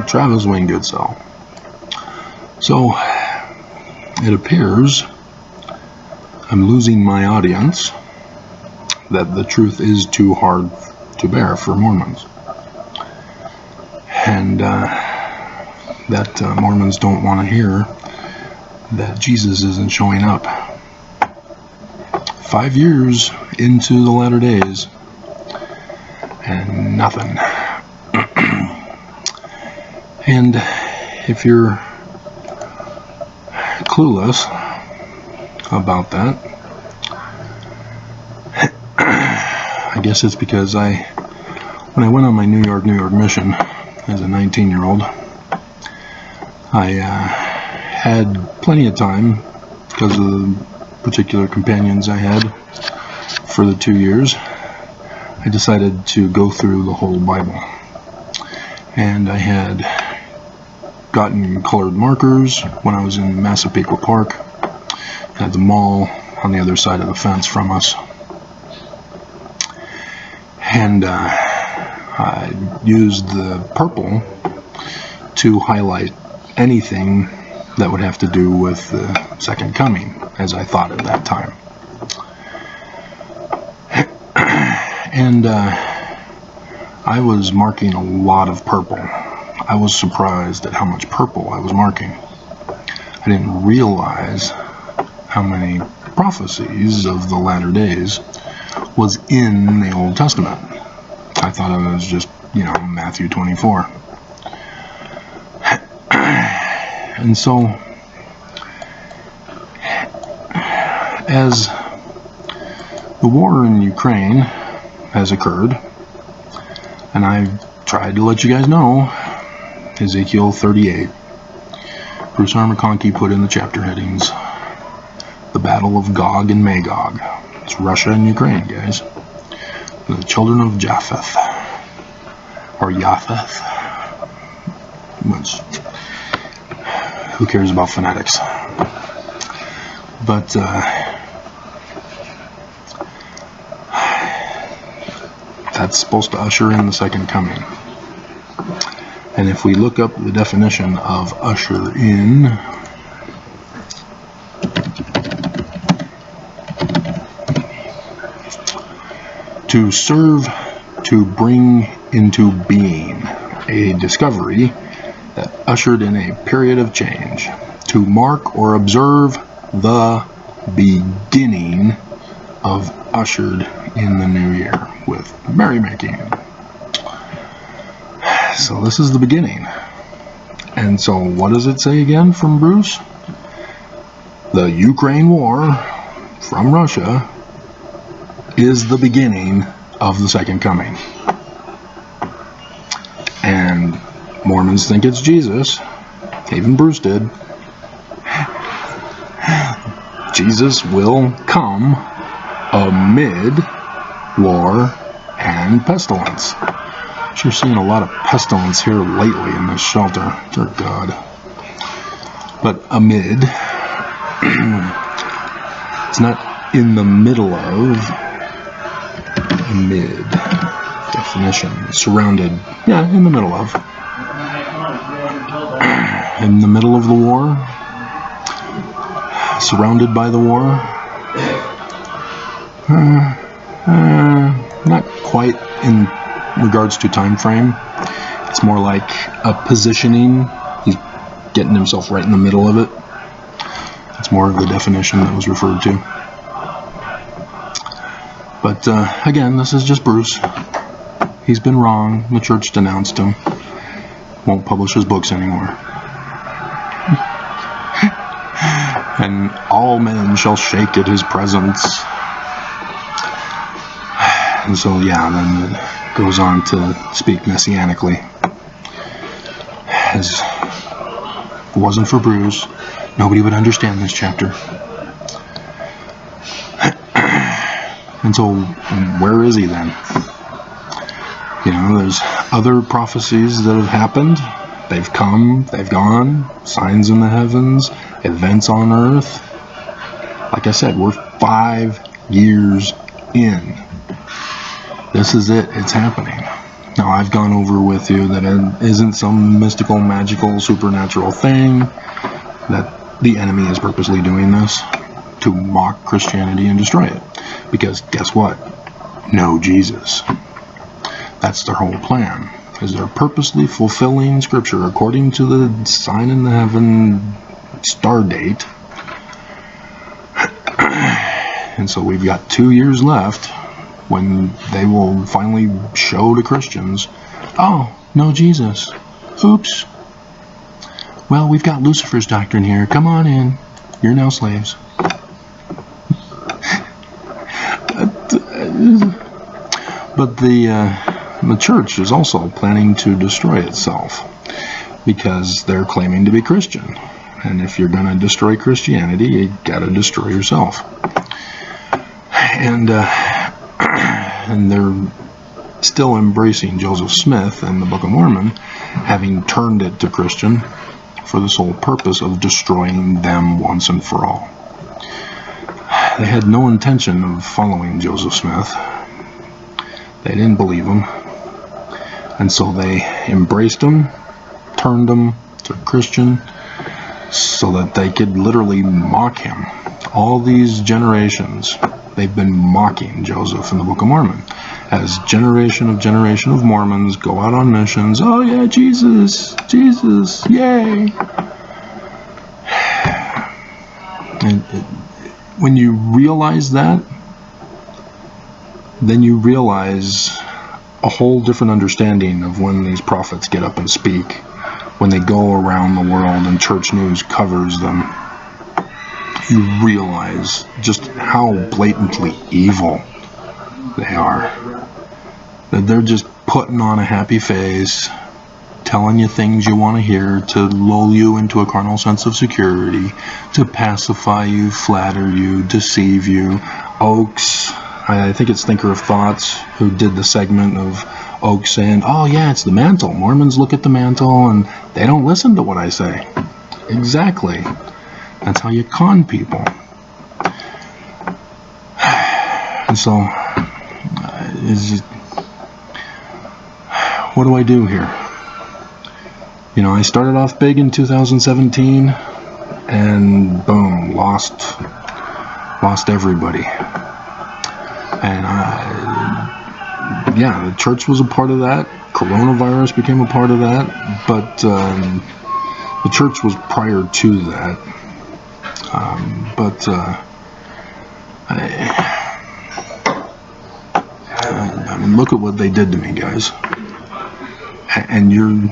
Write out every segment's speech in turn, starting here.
Travis Wayne Goodsell. So, it appears I'm losing my audience, that the truth is too hard to bear for Mormons. And that Mormons don't want to hear that Jesus isn't showing up. 5 years into the latter days, and nothing. And if you're clueless about that, I guess it's because when I went on my New York mission as a 19-year-old, I had plenty of time because of the particular companions I had for the 2 years. I decided to go through the whole Bible, and I had gotten colored markers when I was in Massapequa Park at the mall on the other side of the fence from us, and I used the purple to highlight anything that would have to do with the second coming, as I thought at that time. And I was marking a lot of purple. I was surprised at how much purple I was marking. I didn't realize how many prophecies of the latter days was in the Old Testament. I thought it was just, Matthew 24. And so, as the war in Ukraine has occurred, and I've tried to let you guys know, Ezekiel 38, Bruce R. McConkie put in the chapter headings, the Battle of Gog and Magog. It's Russia and Ukraine, guys. The children of Japheth, or Japheth, which, who cares about phonetics? But that's supposed to usher in the second coming. And if we look up the definition of usher in, to serve, to bring into being, a discovery that ushered in a period of change, to mark or observe the beginning of ushered in the new year with merrymaking. So this is the beginning. And so what does it say again from Bruce? The Ukraine war from Russia is the beginning of the second coming. And Mormons think it's Jesus. Even Bruce did. Jesus will come amid war and pestilence. Sure seeing a lot of pestilence here lately in this shelter. Dear God. But amid, it's not in the middle of, amid, definition, surrounded, in the middle of. In the middle of the war, surrounded by the war, not quite in regards to time frame. It's more like a positioning. He's getting himself right in the middle of it. It's more of the definition that was referred to. But again, this is just Bruce. He's been wrong. The church denounced him. Won't publish his books anymore. And all men shall shake at his presence. And so, then it goes on to speak messianically. As if it wasn't for Bruce, nobody would understand this chapter. And so, where is he then? There's other prophecies that have happened. They've come, they've gone, signs in the heavens, events on earth. Like I said, we're 5 years in. This is it. It's happening. Now, I've gone over with you that it isn't some mystical, magical, supernatural thing, that the enemy is purposely doing this to mock Christianity and destroy it. Because guess what? No Jesus. That's their whole plan, is they're purposely fulfilling Scripture according to the sign in the heaven star date. And so we've got 2 years left when they will finally show to Christians, oh, no Jesus. Oops. Well, we've got Lucifer's doctrine here. Come on in. You're now slaves. But the church is also planning to destroy itself because they're claiming to be Christian. And if you're going to destroy Christianity, you got to destroy yourself. And they're still embracing Joseph Smith and the Book of Mormon, having turned it to Christian for the sole purpose of destroying them once and for all. They had no intention of following Joseph Smith. They didn't believe him. And so they embraced him, turned him to Christian, so that they could literally mock him. All these generations, they've been mocking Joseph in the Book of Mormon. As generation of Mormons go out on missions, oh yeah, Jesus, Jesus, yay. And when you realize that, then you realize a whole different understanding of when these prophets get up and speak, when they go around the world and church news covers them. You realize just how blatantly evil they are. That they're just putting on a happy face, telling you things you want to hear to lull you into a carnal sense of security, to pacify you, flatter you, deceive you. Oaks, I think it's Thinker of Thoughts, who did the segment of Oaks saying, oh yeah, it's the mantle. Mormons look at the mantle and they don't listen to what I say. Exactly. That's how you con people. And so, what do I do here? You know, I started off big in 2017, and boom, lost everybody. And yeah, the church was a part of that. Coronavirus became a part of that, but the church was prior to that. I mean, look at what they did to me, guys. And you're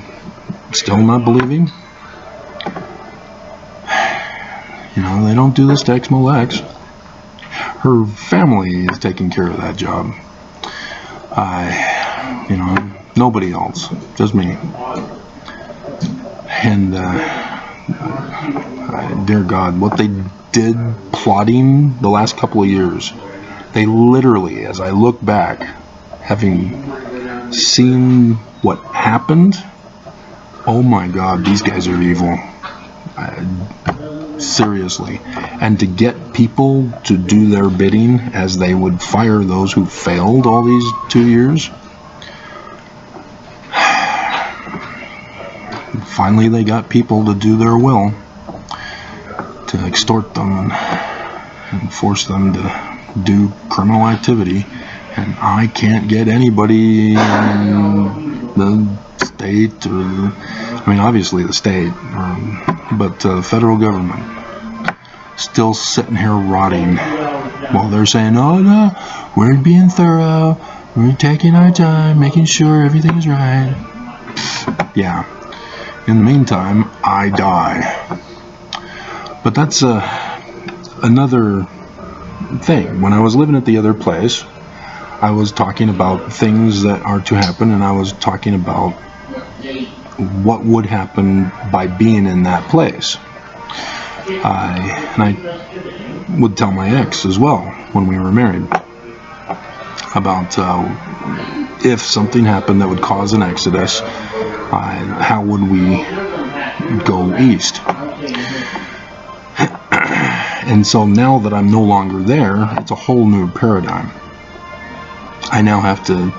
still not believing? You know, they don't do this to Ex-Molex. Her family is taking care of that job. You know, nobody else, just me. And dear God, what they did plotting the last couple of years, they literally, as I look back, having seen what happened, oh my God, these guys are evil. Seriously. And to get people to do their bidding as they would fire those who failed all these 2 years. Finally, they got people to do their will, to extort them and force them to do criminal activity. And I can't get anybody in the state, or, I mean, obviously the state, but the federal government, still sitting here rotting while they're saying, oh no, we're being thorough, we're taking our time, making sure everything is right. Yeah. In the meantime, I die. But that's another thing. When I was living at the other place, I was talking about things that are to happen, and I was talking about what would happen by being in that place. And I would tell my ex as well when we were married about if something happened that would cause an exodus, how would we go east? And so now that I'm no longer there, it's a whole new paradigm. I now have to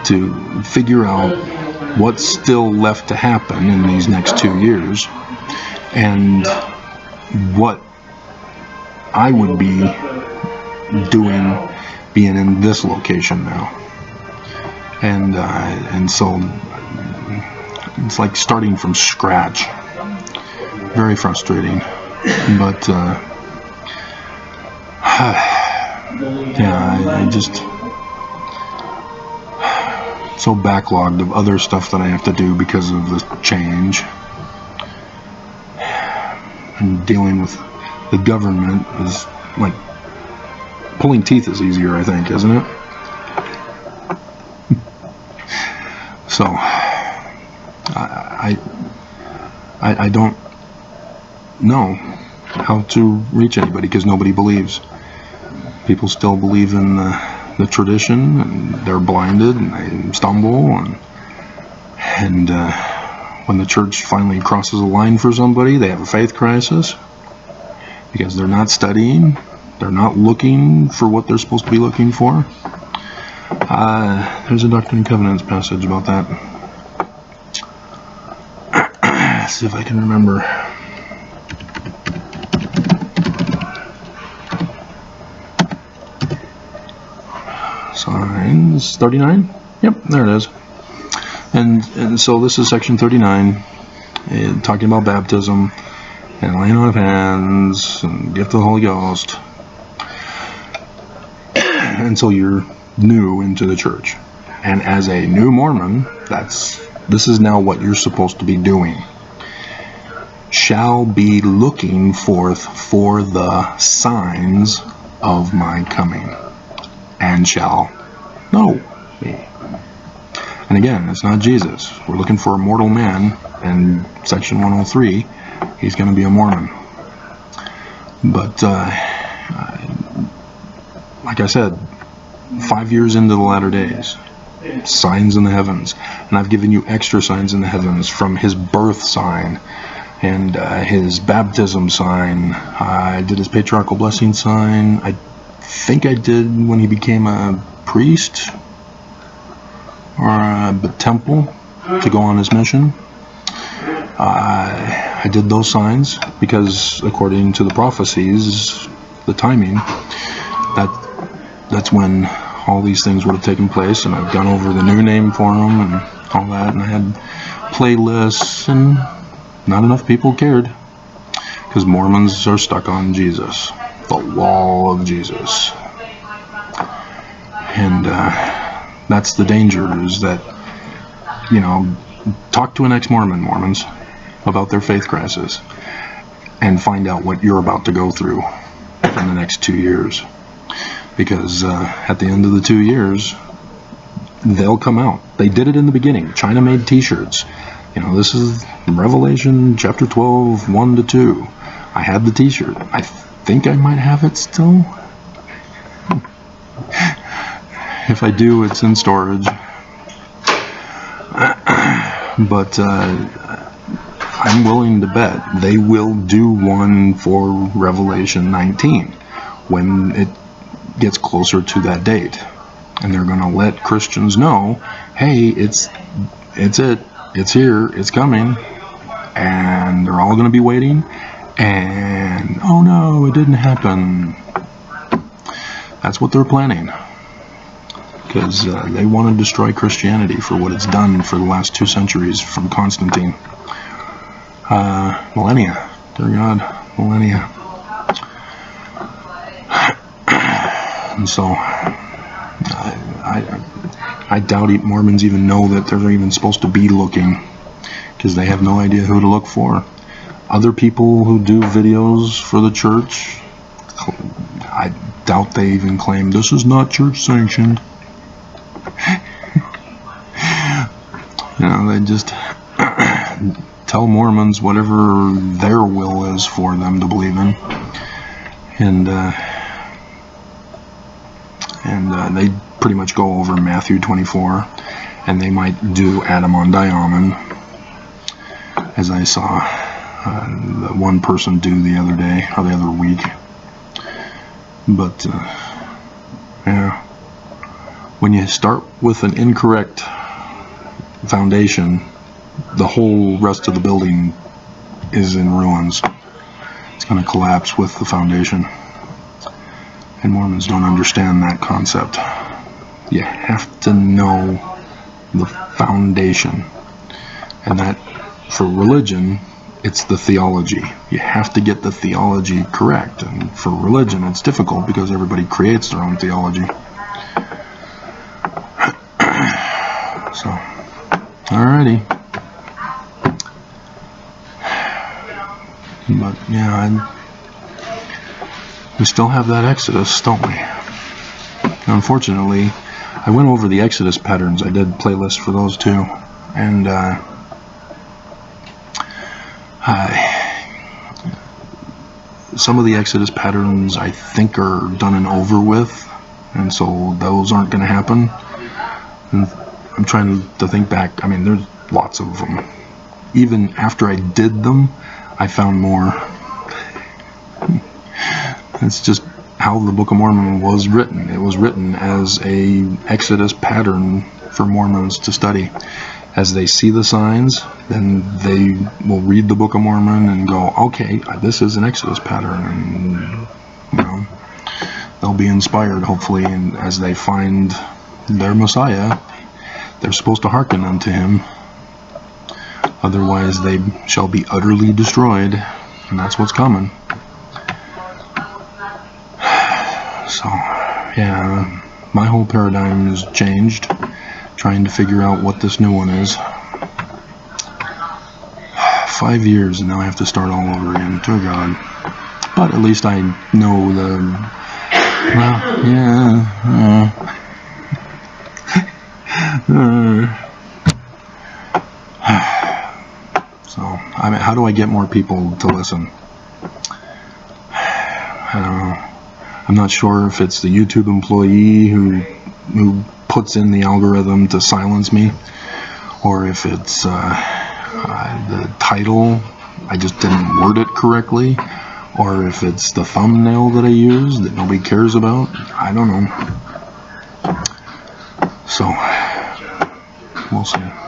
to figure out what's still left to happen in these next 2 years, and what I would be doing being in this location now. And so it's like starting from scratch. Very frustrating, but yeah, I just so backlogged of other stuff that I have to do because of the change, and dealing with the government is like pulling teeth is easier, I think, isn't it? So I don't know how to reach anybody because nobody believes. People still believe in the tradition, and they're blinded, and they stumble, and when the church finally crosses a line for somebody, they have a faith crisis because they're not studying, they're not looking for what they're supposed to be looking for. There's a Doctrine and Covenants passage about that. Let's see if I can remember. Signs 39. Yep, there it is. And so this is section 39, talking about baptism and laying on of hands and gift of the Holy Ghost. And so you're new into the church, and as a new Mormon, this is now what you're supposed to be doing. Shall be looking forth for the signs of my coming, and shall know me. And again, it's not Jesus. We're looking for a mortal man, and section 103, he's going to be a Mormon. But like I said, 5 years into the latter days, signs in the heavens, and I've given you extra signs in the heavens from his birth sign and his baptism sign. I did his patriarchal blessing sign. I think I did when he became a priest or a temple to go on his mission. I did those signs because according to the prophecies, the timing, that's when all these things would have taken place, and I've gone over the new name for them and all that, and I had playlists, and not enough people cared because Mormons are stuck on Jesus, the law of Jesus. And that's the danger, is that, talk to an ex-Mormon, Mormons, about their faith crisis and find out what you're about to go through in the next 2 years. Because at the end of the 2 years, they'll come out. They did it in the beginning. China made t-shirts. This is Revelation chapter 12, 1-2. I had the t-shirt. I think I might have it still. If I do, it's in storage. But I'm willing to bet they will do one for Revelation 19 when it gets closer to that date, and they're going to let Christians know, hey, it's here, it's coming, and they're all going to be waiting, and oh no, it didn't happen. That's what they're planning, because they want to destroy Christianity for what it's done for the last 2 centuries from Constantine. Millennia, dear God, millennia. And so I doubt Mormons even know that they're even supposed to be looking, because they have no idea who to look for. Other people who do videos for the church, I doubt they even claim this is not church sanctioned. They just tell Mormons whatever their will is for them to believe in, and they pretty much go over Matthew 24, and they might do Adam on Diamond, as I saw the one person do the other day, or the other week. But yeah, when you start with an incorrect foundation, the whole rest of the building is in ruins. It's going to collapse with the foundation. And Mormons don't understand that concept. You have to know the foundation. And that, for religion, it's the theology. You have to get the theology correct. And for religion, it's difficult because everybody creates their own theology. So, alrighty. But yeah, we still have that Exodus, don't we? Unfortunately, I went over the Exodus patterns. I did playlists for those too, and some of the Exodus patterns I think are done and over with, and so those aren't going to happen. And I'm trying to think back. I mean, there's lots of them. Even after I did them, I found more. It's just how the Book of Mormon was written. It was written as a Exodus pattern for Mormons to study. As they see the signs, then they will read the Book of Mormon and go, okay, this is an Exodus pattern, and they'll be inspired, hopefully, and as they find their Messiah, they're supposed to hearken unto him. Otherwise, they shall be utterly destroyed, and that's what's coming. So, yeah, my whole paradigm has changed, trying to figure out what this new one is. 5 years, and now I have to start all over again. Dear God. But at least I know So, I mean, how do I get more people to listen? I don't know. I'm not sure if it's the YouTube employee who puts in the algorithm to silence me, or if it's the title, I just didn't word it correctly, or if it's the thumbnail that I use that nobody cares about. I don't know. So, we'll see.